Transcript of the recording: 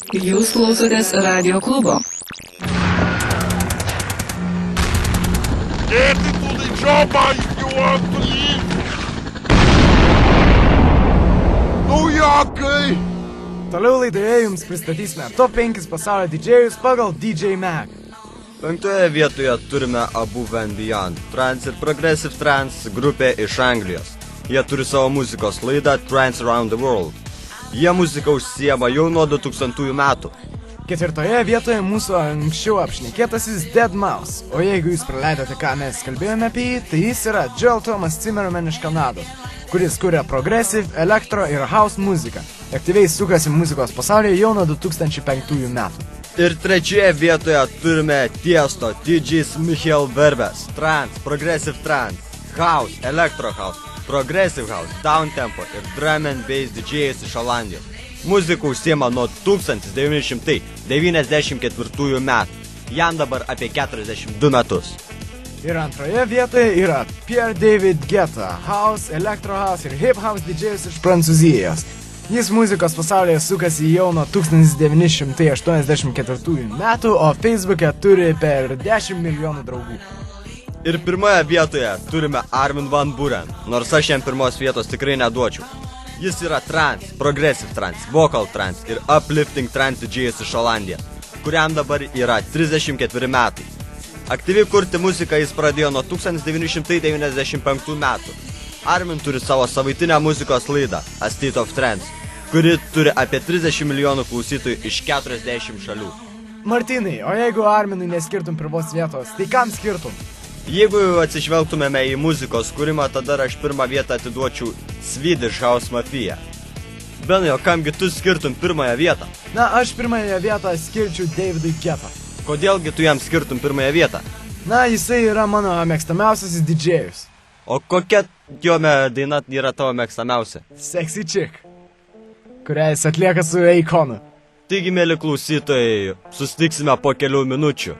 Jūs klausotės Radio klubo. Get into the chopper if you want to leave! Naujakai! Toliau laidoje jums pristatysime top 5 pasaulio didžėjus pagal DJ Mag. Penktoje vietoje turime Above and Beyond, trance ir progressive trance grupė iš Anglijos. Jie turi savo muzikos laidą Trance Around the World. Jie muziką užsiema jau nuo 2000 metų. Ketvirtoje vietoje mūsų anksčiau apšnekėtasis Deadmau5. O jeigu jūs praleidote, ką mes kalbėjome apie jį, tai jis yra Joel Thomas Zimmerman iš Kanados, kuris kuria progressive, elektro ir house muziką. Aktyviai sukasi muzikos pasaulyje jau nuo 2005 metų. Ir trečioje vietoje turime Tiesto, DJs Michael Verbes, trance, progressive trance, house, electro house, progressive house, downtempo ir drum and bass DJs iš Olandijos. Muziką užsiema nuo 1994 metų. Jam dabar apie 42 metus. Ir antroje vietoje yra Pierre David Guetta, house, electro house ir hip house DJs iš Prancūzijos. Jis muzikos pasaulyje sukasi jau nuo 1984 metų, o Facebook'e turi per 10 milijonų draugų. Ir pirmoje vietoje turime Armin van Buuren, nors aš jam pirmos vietos tikrai neduočiau. Jis yra trance, progressive trance, vocal trance ir uplifting trance DJs iš Olandijos, kuriam dabar yra 34 metai. Aktyviai kurti muziką jis pradėjo nuo 1995 metų. Armin turi savo savaitinę muzikos laidą A State of Trance, kuri turi apie 30 milijonų klausytojų iš 40 šalių. Martynai, o jeigu Arminui neskirtum pirmos vietos, tai kam skirtum? Jeigu atsižvelgtumėme į muzikos kūrimą, tada aš pirmą vietą atiduočiau Swedish House Mafia. Benai, o kamgi tu skirtum pirmąją vietą? Na, aš pirmąją vietą skirčiau Davidui Guetta. Kodėlgi tu jam skirtum pirmąją vietą? Na, jisai yra mano mėgstamiausias didžėjus. O kokia jo daina yra tavo mėgstamiausia? Sexy Chick, kurią jis atlieka su Akonu. Taigi, mėly klausytojai, susitiksime po kelių minučių.